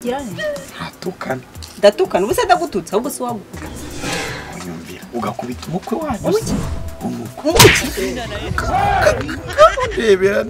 yani atukana ndatukana ubuse ndagututsa ahubwo se wagukubita unyumvira ugakubita umukwe wanyu umukwe rebera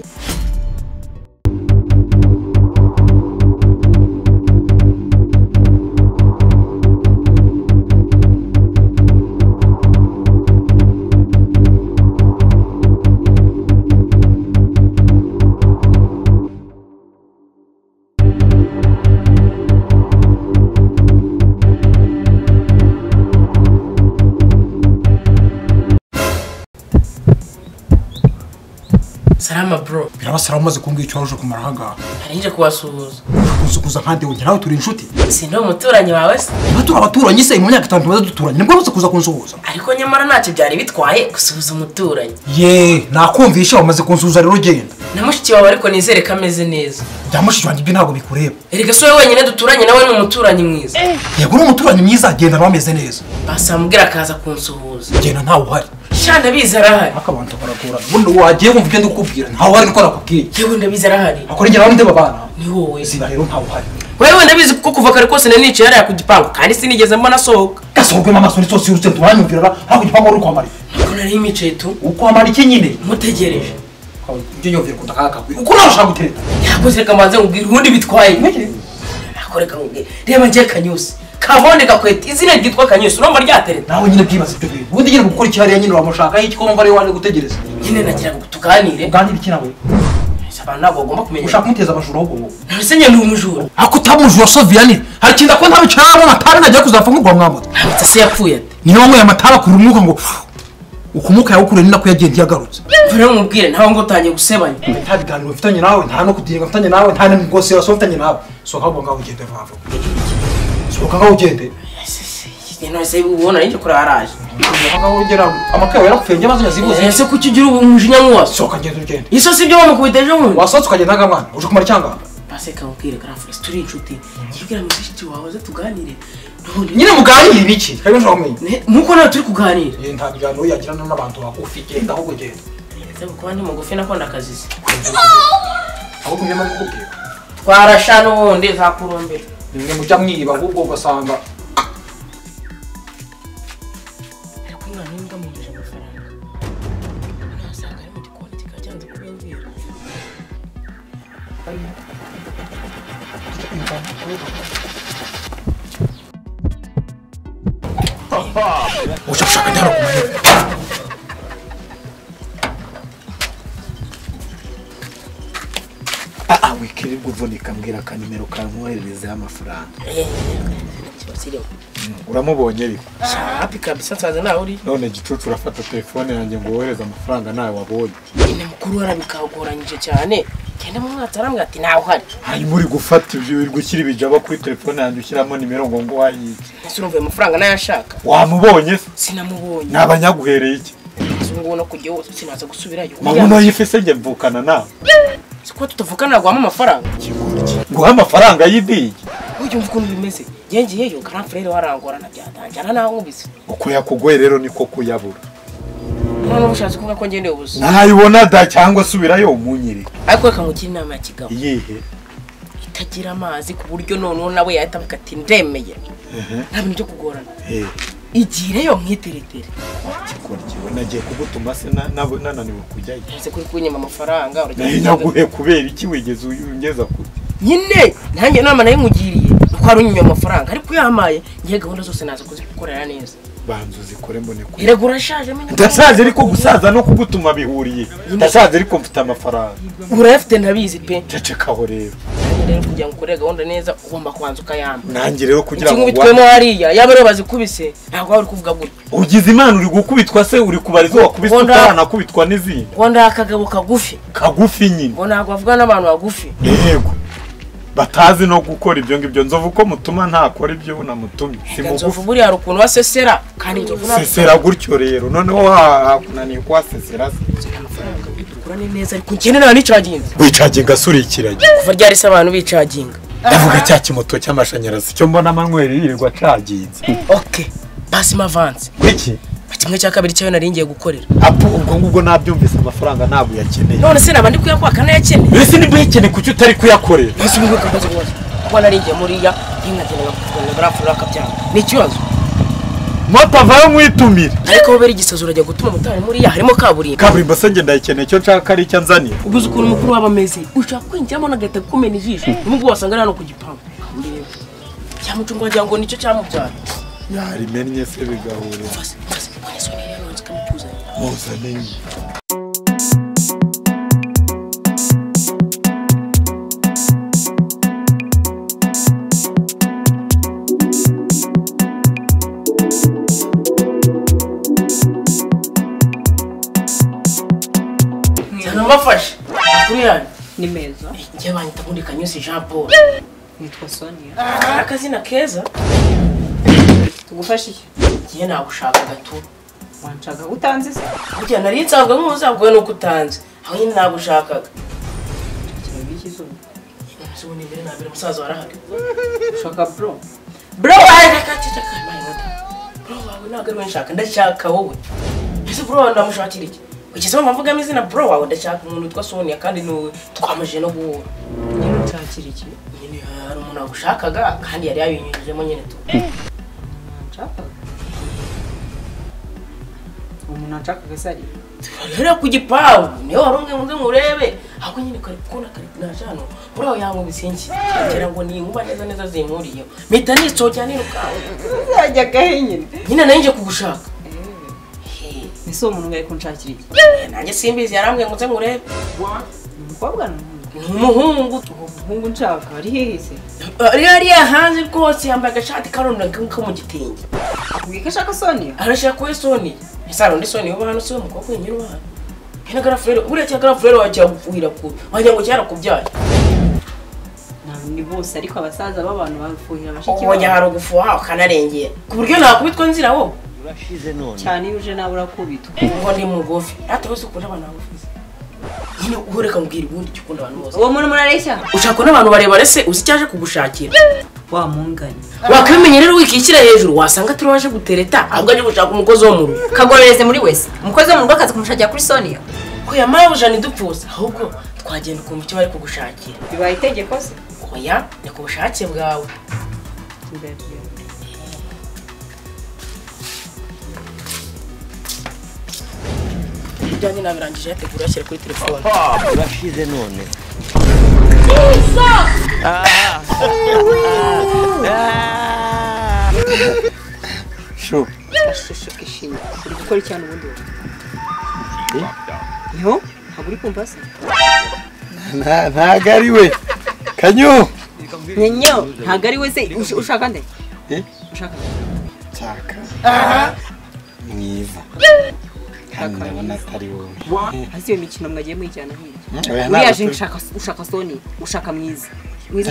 Salama bro. Birabasara umaze kumbwira icyo waruje kumara hanga. Harinje kubasuhuza. Kuzukuza kandi wongera nawe turi inshuti. Sinde umuturanyi wawe se. Batura abaturanyi se mu myaka 5 tumaze duturanye. Nibwo bose kuza kunsuhuza. Ariko nyamara ntacyo byari bitwaye gusuhuza umuturanyi. Ye, nakumvisha wamaze kunsuhuza rero genda. Namushiki wawe ariko nizere kameze neza. Byamushiki wanjye ntabwo bikureba. Erega so wenyine duturanye nawe n'umuturanyi mwiza. Yego n'umuturanyi mwiza genda bameze neza. Basamubwira akaza kunsuhuza. Genda ntawe uhari. Shanda bizarahari. Akabantu barakura. Bundi wagiye kumva ibyo ndikubwira. Ntawe uhari niko nakubwiye. Yewe ndabizarahari. Akora ngera abandi babana. Ni wowe. Ziba rero ntawe uhari. Wewe ndabizi kuko kuva kare kose nanice yari yakugipangu kandi sinigeze mbona sohoka. Gasohoke mama soni sose urutse turanyumvira haku gipangu uri kwamari. Nako nari imice tu. Ukwamara iki nyine? Mutegereje. Ibyo nyumvira kudakaka. Uko nawe ushaka gutereta. Yakoze kamanze ngubwira ubundi bitwaye. Akoreka ngubwira. Reba nje Kanyusi. Kabonde gakwete izina ryitwa Kanyusi urumva ryatereta. Nawe nyine byibaza ibyo bintu. Ubundi nyine gukora iki hariya nyine uramushaka iki ko mva ari waje gutegereza. Nyine nagira ngo tuganire. Uganira iki nawe? Abantu ntabwo bagomba kumenya. Ushaka kumuteza abajura ahubwo. Nase nyine umujura. Ako utamujura Soviani. Hari kinda ko ntabe cyabo amatara nagiye kuzapfa nk'ugwa mwambuta. Ntabwo se yapfuye ate. Niyo ngo amatara kuri umwuka ngo ukumuka yawukure ni nako yagiye yagarutse. Mvure mubwire ntaho ngo utangiye gusebanya. Nta biganiro mfitanye nawe nta no kudiga mfitanye nawe nta n'ingose wasofitanye nawe. Soka ngo ngaho ugende vava. Soka ngaho ugende. None se ubona n'icyo kuri haraje. Soka ngaho ugera amakaye yarapfuye maze nyazibuze. Ese kuki ugira umujinya nk'uwaso? Soka ngende ugende. Iso si byo bamukubita ejo bundi. Wasotse ukagenda ngamwana uje kumara cyanga. Paseka mubwire Grafres turi inshuti. Ngira mushiki wawe ze tuganire. Nyine muganire ibiki? Kayo nje wamenye. Nuko nawe turi kuganira. Nta biganiro yagirana n'abantu bagufi genda ahubwo genda. Ese kuba ndi mugufi nakunda akazizi. Ahubwo nyama kukubwira. Twarashana ubundi zakurumbira. Nimwe mujya mwiba ahubwo ugasanga ushaka ndaro kumenya wikiri guvunika mbwira ka nimero ka mwoherereza amafaranga uramubonye ariko happy kabisa tsaza nawe uri none gicucu urafata telefone yanjye ngo wohereze amafaranga nawe wabonye ine mukuru warabikagoranyije cyane kende mu mwatsi aramwe ati nawe uhari hari muri gufata ibyo uri gushyira ibijaba kuri telefone yanjye ushyiramo nimero ngo wayiki ese urumva amafaranga nayashaka wamubonye sinamubonye nabanyaguhereye iki ngo no kujye wose sinaza gusubirayo mabuno yifese nge mvukana nawe siko tutavukana guha amafaranga guha amafaranga y'idigi ujye umva ukuntu bimeze ngengiyeyo grand frère warangorana byatanjana naho nkubise uko yakugoye rero niko kuyabura none ubushatse kuvuga ko ngendeye ubusa ntayibona da cyangwa subirayo umunyire ariko reka ngukire inama ya kigabo iyihe itagira amazi ku buryo none nawe yahita avuga ati ndemeye nta bintu byo kugorana igireyo mwiteretere kikora nagiye kugutuma se nananiwe kujyayo ese kuri kunyema amafaranga uragenda kubera iki wigeze uyungeza kuri nyine nanjye nama nayo nkugiriye uko ari unyuma amafaranga ariko yamaye ngiye gahunda zose naza kuzikorera neza banzu zikore mbone ko irego urashaje menye ndasaje ariko gusaza no kugutuma bihuriye ndasaje ariko mfite amafaranga urayafite ntabizi pe cecekaho rero rero kugira ngo ukore gahunda neza ugomba kubanza ukayamba nanjye rero kugira ngo bitwemo hariya yaba rero bazikubise ntabwo wari kuvuga gutya ugize imana uri gukubitwa se uri kubarizo wakubise utaranakubitwa n'izindi ngo ndakagabo kagufi nyine ngo ntabwo bavuga n'abantu bagufi yego batazi no gukora ibyo ngibyo nzovu ko mutuma ntakora ibyo namutumye nzovu buri hari ukuntu wasesera kandi nzovu sesera gutyo rero noneho hakunaniye kwasesera amafaranga bigura neza ariko ngene nta nicaginga wicaginga surikiranye kuva ryari se abantu bicaginga ndavuga cya kimoto cy'amashanyarazi cyo mbona manyweri yirirwa caginze okay basi mavanze kwiki kimwe cya kabiri cyayo naringiye gukorera apo ubwo ngubwo nabyumvise amafaranga ntabwo yakeneye none se nabandi kuyakwaka nayakeneye ese ni bwekene kuki utari kuyakorera ese ubwo kabazo kuba naringiye muriya nkagenda ngakutwana barafura akabyanga ni ikibazo moto avayo mwitumire ariko wowe igisazo urajya gutuma mutari muriya harimo kaburimbo se ngenda ikeneye cyo nshaka ari cyo nzaniye ubuze ukuntu mukuru waba ameze ushaka kwinjiramo nagahita kumena ijisho n'ubwo wasanga hano ku gipangu cyamucunga wagira ngo nicyo cyamubyara yarimennye se bigahurira muzane Bafashe kuri yani ni meza njye banyita muri Kanyusi Jean Paul nitwa Sonia akazina keza tugufashe iki njye nagushaka gato wancaga utanze se burya nari nsanzwe nk'uzabwo nuko utanze aho nyine nagushakaga kirabiki zo nzubone mbere na mbere musaza warahari ushaka bro waje kacita kamaye ngata bro wawe nagari wenshaka ndashaka wowe ese bro ndamushakira iki ukise mvuga amazina bro wawe ndashaka umuntu utwa Sonia kandi no twamaje no guhura nyine ucakira iki nyine hari umuntu agushakaga kandi yari yabinyujijemo nyine tu nshaka umuntu nshaka sari rero ku gipangu niyo warunge muze murebe ahubwo nyine kare kubona kare najano bro yangu bisenki kera ngo ni nkuba neza zinkuriyo mpita nisocya nirukawe uzajya gahenyine nyine nanje kugushaka niso umuntu ngaye kunshakira iki nanjye simbizi yarambwe muze murebe umukobwa n'umuhungu umuhungu nshaka ari hehe se ari hanze rwose yambaye agashati karunda ko mu gitenge akubwika ashaka Sonia arashaka we Sonia isaro ndi Sonia uba hano se umukobwa wenyine uba hano hena garafrero buriya cya garafrero wajya gufuhira ku wajya ngo cyara kubyaye ni bose ariko abasaza b'abantu bafuhira bashiki wajya haro gufuha ukanarengera ku buryo nakubitwa nzira wo urashize none cyane yuje nawe urakubitwa ngo ndi mugufi ate wese ukunda abantu bagufi nyine ureka mbwira ubundi cyukunda abantu bose uwo muntu murareshya ushaka n'abantu barebare se uzi cyaje kugushakira wa munganye wakamenye rero wikikira hejuru wasanga turi waje gutereta ahubwo aje gushaka umukozi wo mu rugo kagorereze muri wese umukozi wo mu rugo akaza kumushakira kuri Sonia ko yamaye ujana idupfuza ahubwo twagenda ukumva icyo bari kugushakira bibaye itegeko se oya ni ku bushake bwawe ibyanjye nabirangije yategura yashyira kuri telefone urashize none sho ashushuka ishimwe uri gukora icyane ubundi yo ntabwo uri kumva se ntago ari we kanyo nyenyo ntabwo ari we se ushaka nde ushaka nshaka mwiza kandi ndabona atari wowe hasi iyo mikino mwagiye mwijyana hirya uriyaje ushaka Sonia ushaka mwiza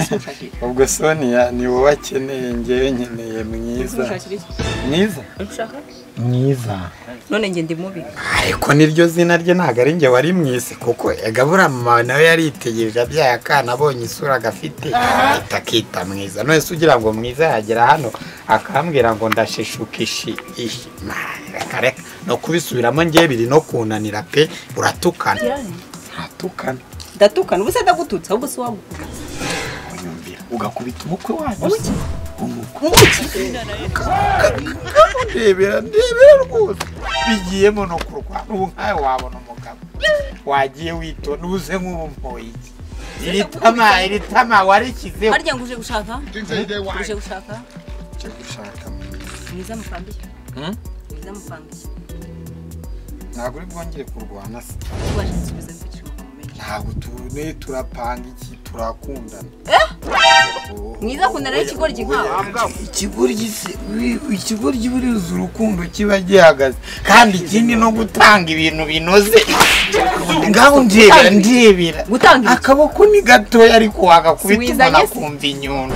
se ushakira ubwo Sonia ni wowe akeneye ngewe nkeneye mwiza mwiza ushaka mwiza none nge ndi mubi ariko niryo zina rye ntago ari nge wari mwise kuko egabura mama nawe yaritegereje abyaye akana abonye isura gafite ahita akita mwiza none se ugira ngo mwiza yagera hano akambwira ngo ndashishuka ishi reka no kubisubiramo ngewe biri no kunanira pe uratukana uratukana ndatukana ubu se ndagututse ahubwo se wagukubita ugakubita umukwe wanyu ndebera rwose bigiyemo no kurwana ubu nkawe wabona umugabo wagiye witonda uze nk'ubu mpoye iki iri tama warikizeho harya ngo uje gushaka mwiza mupambike mwiza mupambike ntabwo uri bwongere kurwana se ntabwo turapanga iki turakundana mwiza kundana n'ikigoryi nkawe ikigoryi buriza urukundo kiba gihagaze kandi ikindi no gutanga ibintu binoze ngaho ndebera akaboko ni gatoya ariko wagakubita umuntu akumva inyundo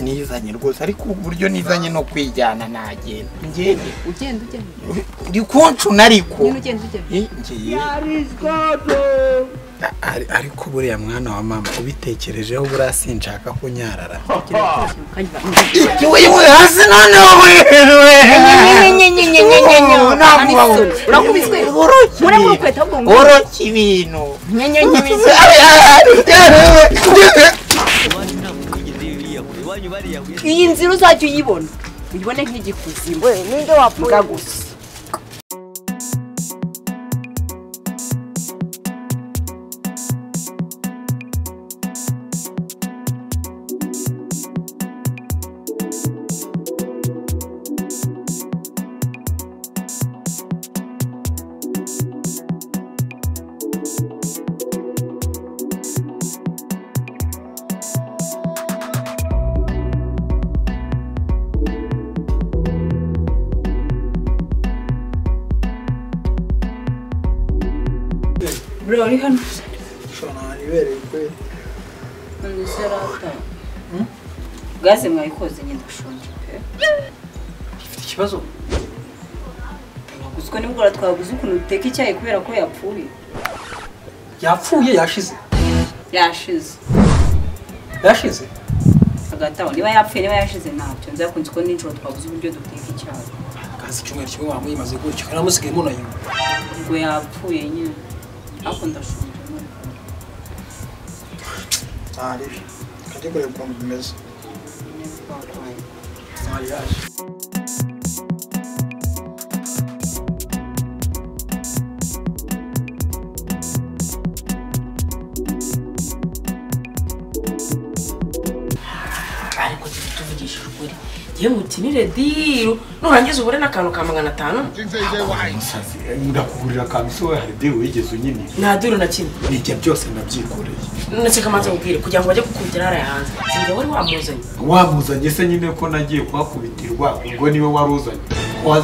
nizanye rwose ariko uburyo nizanye no kwijyana nagenda ugenda uri kuncuna ariko ariko buriya mwana wa mama ubitekerejeho buriya sinshaka kunyarara wewe hasi noneho urakubiswe oroki ibintu iyi nzira uzajya uyibona uyibone nk'igikuzimu ninde wapfuye gusa bro uri hano shona nibereye kweli ndisarata gaze mwayikoze nyine ndashonje pe ifite ikibazo uziko nimugora twaguze ukuntu uteka icyayi kubera ko yapfuye yashize agataho niba yapfuye niba yashize ntabyo nzakunze ko nijoro twaguze uburyo duteka icyayi kazi cyumwe kimwe wamuyimaze gutyo kana musigaye muno nyuma ngo yapfuye nyine ako ndashonje ari kajye kure kwa mumeze ari yaje ariko tuvugisha ukuri yewe mutinire diro nurangiza ubure n'akantu ka 500 umusazi ndakugurira kamisi we hari dewe wigeze unyini nta diro na kimwe nijya byose ndabyikoreye ndetse kamaze kubwira kugira ngo bajye kukubitira hariya hanze sinjye wari wamuzanye se nyine ko nagiye kuhakubitirwa ubwo niwe waruzanye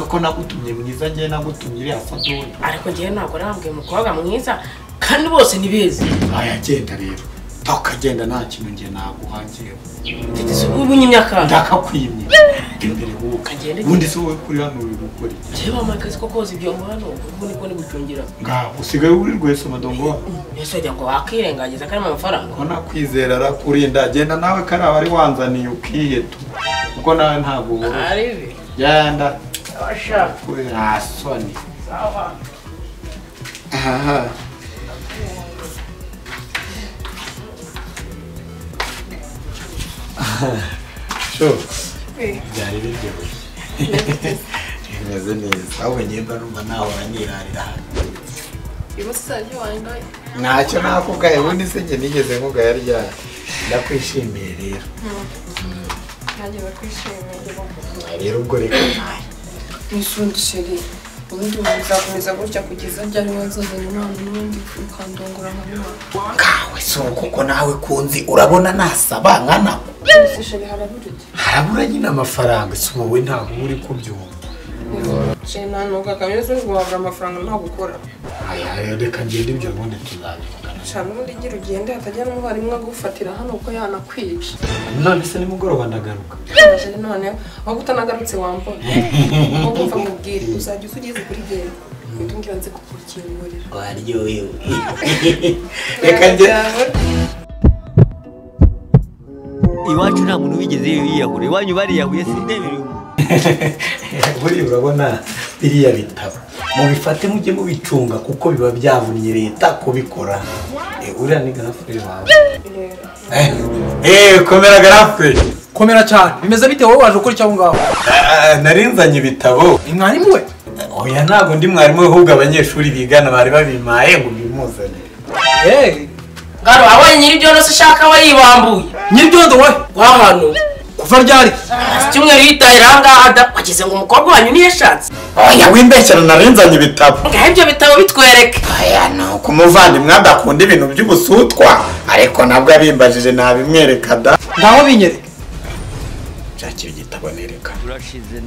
ko nagutumye mwiza ngiye nagutumye iriya sadoni ariko ngewe ntabwo nambwiye umukobwa mwiza kandi bose ni beza ayagenda rero tukagenda nta kintu ngiye naguhangiye ndetse ubu nyimyaka ndakakwimye imbere huka kagende ubundi se wowe kuri hano uri gukora iki reba amakazi ko koza ibyo hano ubu niko ni gucungira ngaho usigaye uri rwese amadongo yesu ajya ngo wakirengagiza kandi amafaranga ko nakwizera arakurinda genda nawe kari abari wanzaniye ukihetu kuko nawe ntabwo ubura aribi genda abashaka nta soni sawa aha sho byari biryoshye bimeze neza ahubwo ngenda numva nahora nirarira ntacyo nakugaye ubundi se njye nigeze nkugaya ryari ndakwishimiye rero rero ubwo reka nawe n'isundi sheri ubundi muzakomeza gutya kugeza ryari wazazanye umwana n'ubundi ukandongora nka mwana kawe so kuko nawe kunzi urabona nasaba nkana ese sheri harabura iki harabura nyine amafaranga si wowe ntabwo uri kubyumva sheri ntanuka kameze ngo wabura amafaranga nta gukora aya reka ngende ibyo ubundi tuzabivugana shana ubundi gira ugende hatajya n'umuvandimwe agufatira hano uko yanakwica none se nimugoroba ndagaruka sheri noneho aho utanagarutse wambona aho kumva mubwire uzajya usugeze kuri genda utumbwira nze kukukingurira waryohewe reka ngende iwacu nta muntu wigeze yiyahura iwanyu bariyahuye sindebere buriya urabona biriya bitabo mubifate mujye mubicunga kuko biba byavunnye leta kubikora uriya ni garafure wawe komera garafure komera cyane bimeze bite wowe waje ukora icyo ngaho narinzanye ibitabo mwarimu we oya ntabwo ndi mwarimu we ahubwo abanyeshuri bigana bari babimaye ngo bimuzanire ngaro abonye nyiribyondo se shaka wayibambuye nyiribyondo we wahano kuva ryari cyumweru yitahira ahangaha da wagize ngo umukobwa wanyu niyo yashatse oya wimbeshyana narinzanye ibitabo ngaho ibyo bitabo bitwereke aya ni uko umuvandimwe adakunda ibintu by'ubusutwa ariko nabwo abimbajije nabimwereka da ngaho binyereke nshakira igitabo nereka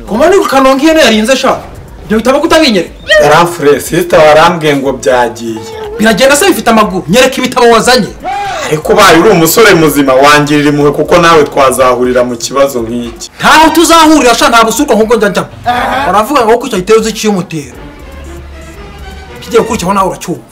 kuma ni kanongi yene yarinze sha ibyo bitabo kutabinyereka garafure sister warambwiye ngo byagiye biragenda se bifite amaguru nyereka ibitabo wazanye ariko ubaye uri umusore muzima wangirira impuhwe kuko nawe twazahurira mu kibazo nk'iki ntaho tuzahurira sha nta busuka nk'ubwo njya baravuga ngo kucyo gitero z'ikiyumutero kigiye gukurikiraho nawe uracyumva